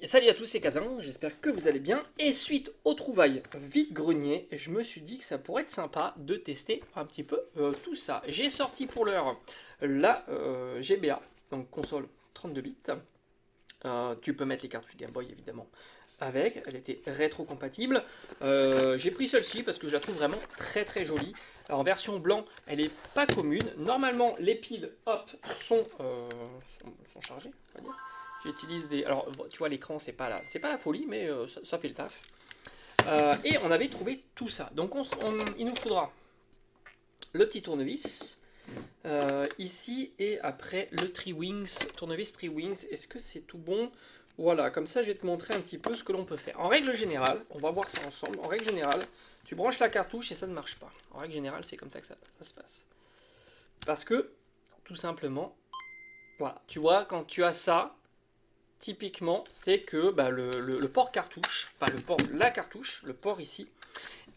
Et salut à tous, c'est Kazan, j'espère que vous allez bien. Et suite aux trouvailles vide-grenier, je me suis dit que ça pourrait être sympa de tester un petit peu tout ça. J'ai sorti pour l'heure la GBA, donc console 32 bits. Tu peux mettre les cartouches Game Boy évidemment avec, elle était rétro-compatible. J'ai pris celle-ci parce que je la trouve vraiment très très jolie. Alors, en version blanc, elle est pas commune. Normalement, les piles, hop, sont chargées, on va dire. J'utilise des. Alors, tu vois, l'écran, c'est pas la folie, mais ça fait le taf. Et on avait trouvé tout ça. Donc, il nous faudra le petit tournevis ici et après le Triwings, tournevis Triwings. Est-ce que c'est tout bon? Voilà, comme ça, je vais te montrer un petit peu ce que l'on peut faire. En règle générale, on va voir ça ensemble. En règle générale, tu branches la cartouche et ça ne marche pas. En règle générale, c'est comme ça que ça se passe. Parce que, tout simplement, voilà, tu vois, quand tu as ça, typiquement, c'est que bah, le port cartouche, enfin la cartouche, le port ici,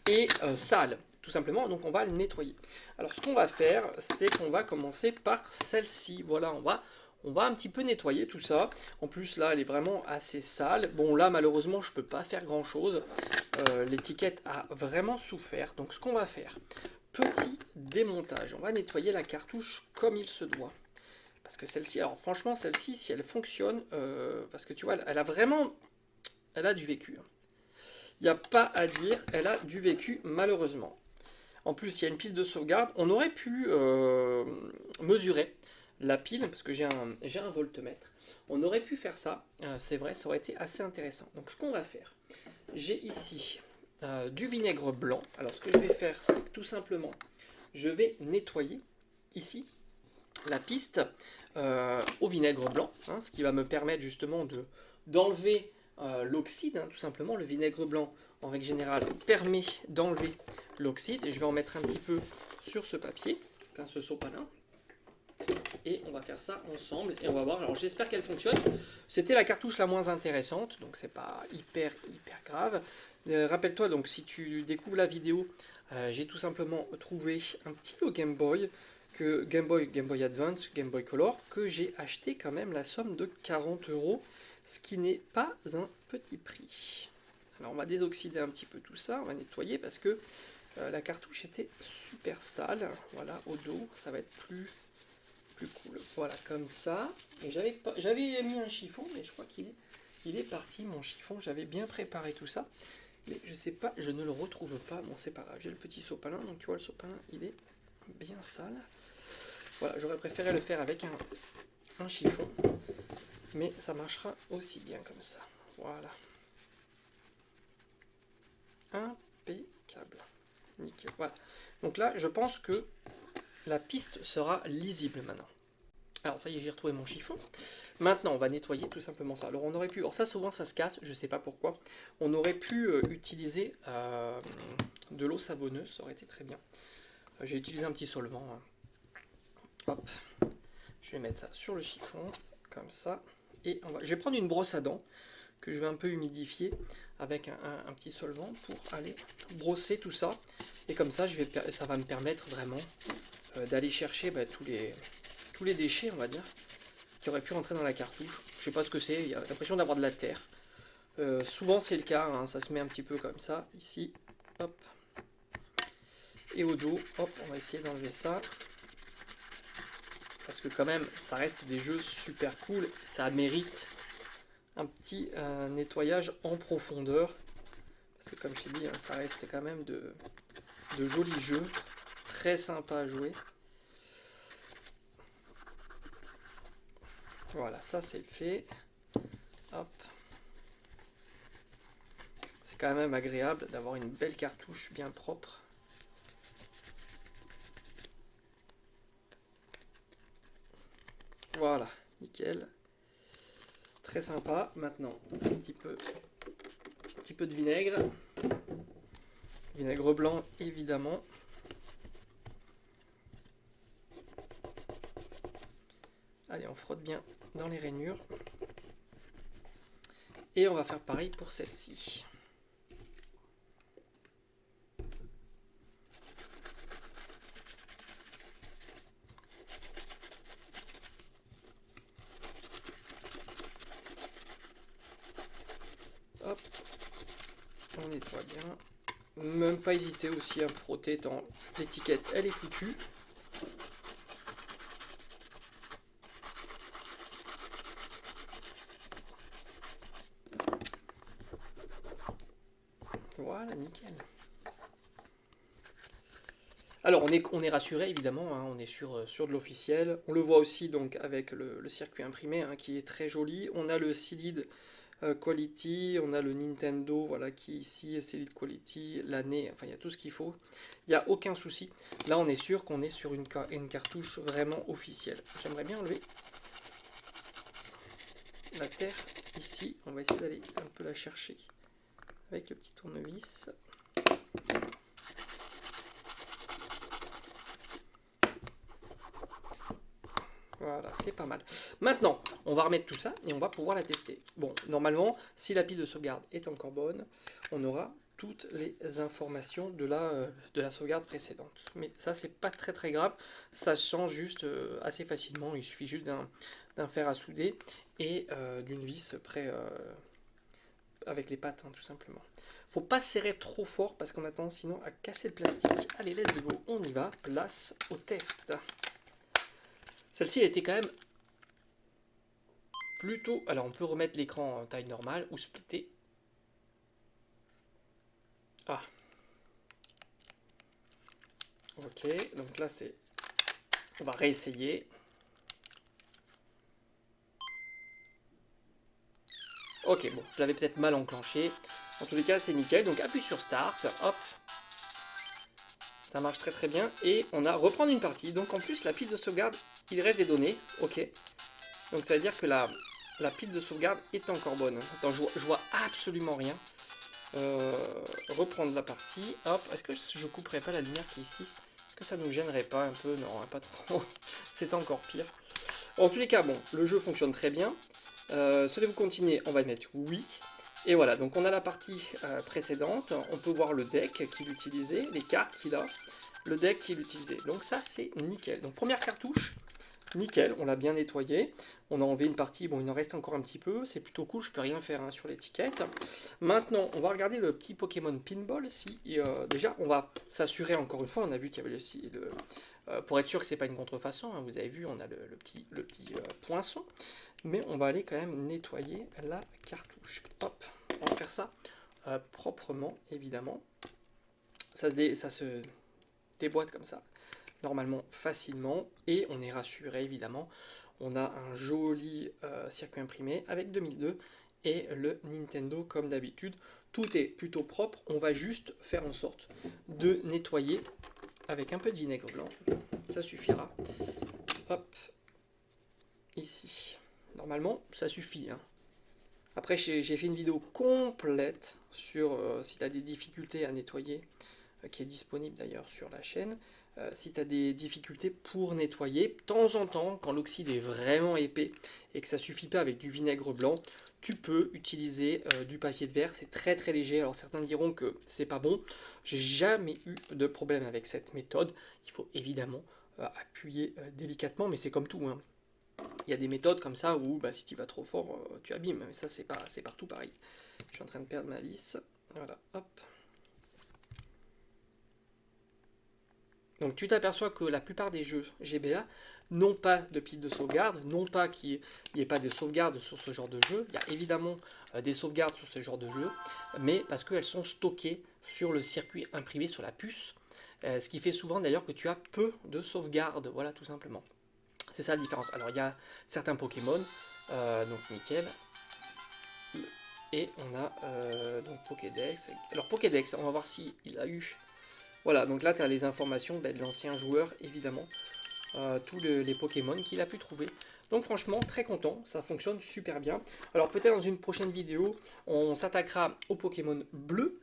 est sale, tout simplement, donc on va le nettoyer. Alors ce qu'on va faire, c'est qu'on va commencer par celle-ci. Voilà, on va un petit peu nettoyer tout ça. En plus, là, elle est vraiment assez sale. Bon, là, malheureusement, je ne peux pas faire grand-chose. L'étiquette a vraiment souffert. Donc ce qu'on va faire, petit démontage. On va nettoyer la cartouche comme il se doit. Parce que celle-ci, alors franchement, celle-ci, si elle fonctionne, parce que tu vois, elle a du vécu. Il n'y a pas à dire, elle a du vécu, malheureusement. En plus, il y a une pile de sauvegarde. On aurait pu mesurer la pile, parce que j'ai un voltmètre. On aurait pu faire ça, c'est vrai, ça aurait été assez intéressant. Donc ce qu'on va faire, j'ai ici du vinaigre blanc. Alors ce que je vais faire, c'est que tout simplement, je vais nettoyer ici la piste au vinaigre blanc, hein, ce qui va me permettre justement d'enlever l'oxyde, hein, tout simplement. Le vinaigre blanc, en règle générale, permet d'enlever l'oxyde, et je vais en mettre un petit peu sur ce papier, enfin ce sopalin, et on va faire ça ensemble, et on va voir. Alors j'espère qu'elle fonctionne. C'était la cartouche la moins intéressante, donc c'est pas hyper grave. Rappelle-toi, donc si tu découvres la vidéo, j'ai tout simplement trouvé un petit lot Game Boy, Game Boy Advance, Game Boy Color, que j'ai acheté quand même la somme de 40 euros, ce qui n'est pas un petit prix. Alors on va désoxyder un petit peu tout ça, on va nettoyer parce que la cartouche était super sale. Voilà, au dos, ça va être plus cool. Voilà, comme ça. Et j'avais mis un chiffon, mais je crois qu'il est parti, mon chiffon. J'avais bien préparé tout ça. Mais je sais pas, je ne le retrouve pas. Bon, c'est pas grave, j'ai le petit sopalin. Donc tu vois, le sopalin, il est bien sale. Voilà, j'aurais préféré le faire avec un chiffon, mais ça marchera aussi bien comme ça. Voilà. Impeccable. Nickel. Voilà. Donc là, je pense que la piste sera lisible maintenant. Alors ça y est, j'ai retrouvé mon chiffon. Maintenant, on va nettoyer tout simplement ça. Alors on aurait pu, alors ça souvent ça se casse, je sais pas pourquoi. On aurait pu utiliser de l'eau savonneuse, ça aurait été très bien. J'ai utilisé un petit solvant, hein. Hop, je vais mettre ça sur le chiffon, comme ça. Et je vais prendre une brosse à dents que je vais un peu humidifier avec un petit solvant pour aller brosser tout ça. Et comme ça, ça va me permettre vraiment d'aller chercher tous les déchets, on va dire, qui auraient pu rentrer dans la cartouche. Je sais pas ce que c'est, il y a l'impression d'avoir de la terre. Souvent c'est le cas, hein, ça se met un petit peu comme ça, ici, hop. Et au dos, hop, on va essayer d'enlever ça. Parce que quand même, ça reste des jeux super cool, ça mérite un petit nettoyage en profondeur. Parce que comme je t'ai dit, hein, ça reste quand même de jolis jeux, très sympa à jouer. Voilà, ça c'est fait. Hop. C'est quand même agréable d'avoir une belle cartouche bien propre. Voilà, nickel. Très sympa. Maintenant, un petit peu de vinaigre. Vinaigre blanc, évidemment. Allez, on frotte bien dans les rainures. Et on va faire pareil pour celle-ci. on nettoie bien. Même pas hésiter aussi à me frotter tant l'étiquette elle est foutue. Voilà, nickel. Alors on est rassuré évidemment, hein, on est sur de l'officiel. On le voit aussi donc avec le circuit imprimé hein, qui est très joli. On a le Sealed Quality, on a le Nintendo voilà, qui est ici, Sealed Quality, l'année, enfin il y a tout ce qu'il faut. Il n'y a aucun souci. Là on est sûr qu'on est sur une cartouche vraiment officielle. J'aimerais bien enlever la terre ici. On va essayer d'aller un peu la chercher avec le petit tournevis. Voilà, c'est pas mal. Maintenant, on va remettre tout ça et on va pouvoir la tester. Bon, normalement, si la pile de sauvegarde est encore bonne, on aura toutes les informations de la sauvegarde précédente. Mais ça, c'est pas très très grave. Ça se change juste assez facilement. Il suffit juste d'un fer à souder et d'une vis près avec les pattes, hein, tout simplement. Faut pas serrer trop fort parce qu'on a tendance sinon à casser le plastique. Allez, let's go, on y va. Place au test. Celle-ci, elle était quand même plutôt... Alors, on peut remettre l'écran en taille normale ou splitter. Ah. Ok, donc là, c'est... On va réessayer. Ok, bon, je l'avais peut-être mal enclenché. En tous les cas, c'est nickel. Donc, appuie sur Start. Hop. Ça marche très très bien. Et on a reprendre une partie. Donc, en plus, la pile de sauvegarde, il reste des données. Ok. Donc, ça veut dire que la pile de sauvegarde est encore bonne. Attends, je vois absolument rien. Reprendre la partie. Hop. Est-ce que je couperais pas la lumière qui est ici? Est-ce que ça nous gênerait pas un peu? Non, pas trop. C'est encore pire. En tous les cas, bon, le jeu fonctionne très bien. Souhaitez-vous continuer? On va mettre oui. Et voilà, donc on a la partie précédente. On peut voir le deck qu'il utilisait, les cartes qu'il a, le deck qu'il utilisait. Donc ça, c'est nickel. Donc première cartouche, nickel, on l'a bien nettoyé. On a enlevé une partie, bon, il en reste encore un petit peu. C'est plutôt cool, je peux rien faire hein, sur l'étiquette. Maintenant, on va regarder le petit Pokémon Pinball. Si, déjà, on va s'assurer encore une fois, on a vu qu'il y avait pour être sûr que c'est pas une contrefaçon, hein, vous avez vu, on a le petit poinçon. Mais on va aller quand même nettoyer la cartouche. Hop, on va faire ça proprement, évidemment. Ça se déboîte comme ça, normalement facilement. Et on est rassuré, évidemment. On a un joli circuit imprimé avec 2002 et le Nintendo comme d'habitude. Tout est plutôt propre. On va juste faire en sorte de nettoyer avec un peu de vinaigre blanc. Ça suffira. Hop, ici. Normalement, ça suffit. Hein. Après, j'ai fait une vidéo complète sur si tu as des difficultés à nettoyer, qui est disponible d'ailleurs sur la chaîne. Si tu as des difficultés pour nettoyer, de temps en temps, quand l'oxyde est vraiment épais et que ça suffit pas avec du vinaigre blanc, tu peux utiliser du papier de verre. C'est très très léger. Alors certains diront que c'est pas bon. J'ai jamais eu de problème avec cette méthode. Il faut évidemment appuyer délicatement, mais c'est comme tout. Hein. Il y a des méthodes comme ça où bah, si tu vas trop fort, tu abîmes. Mais ça, c'est partout pareil. Je suis en train de perdre ma vis. Voilà, hop. Donc tu t'aperçois que la plupart des jeux GBA n'ont pas de pile de sauvegarde, non pas qu'il n'y ait pas de sauvegarde sur ce genre de jeu. Il y a évidemment des sauvegardes sur ce genre de jeu, mais parce qu'elles sont stockées sur le circuit imprimé, sur la puce. Ce qui fait souvent d'ailleurs que tu as peu de sauvegarde, voilà tout simplement. C'est ça la différence. Alors il y a certains Pokémon, donc nickel. Et on a donc Pokédex. Alors Pokédex, on va voir s'il a eu... Voilà, donc là tu as les informations de l'ancien joueur, évidemment. Tous les Pokémon qu'il a pu trouver. Donc franchement, très content, ça fonctionne super bien. Alors peut-être dans une prochaine vidéo, on s'attaquera au Pokémon bleu,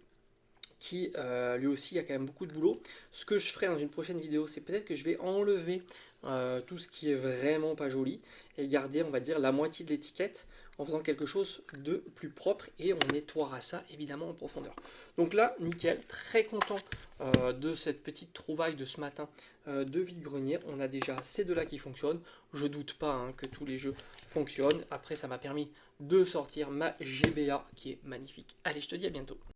qui lui aussi a quand même beaucoup de boulot. Ce que je ferai dans une prochaine vidéo, c'est peut-être que je vais enlever tout ce qui est vraiment pas joli et garder, on va dire, la moitié de l'étiquette en faisant quelque chose de plus propre et on nettoiera ça évidemment en profondeur. Donc là, nickel, très content de cette petite trouvaille de ce matin de vide-grenier. On a déjà ces deux-là qui fonctionnent. Je doute pas hein, que tous les jeux fonctionnent. Après, ça m'a permis de sortir ma GBA qui est magnifique. Allez, je te dis à bientôt.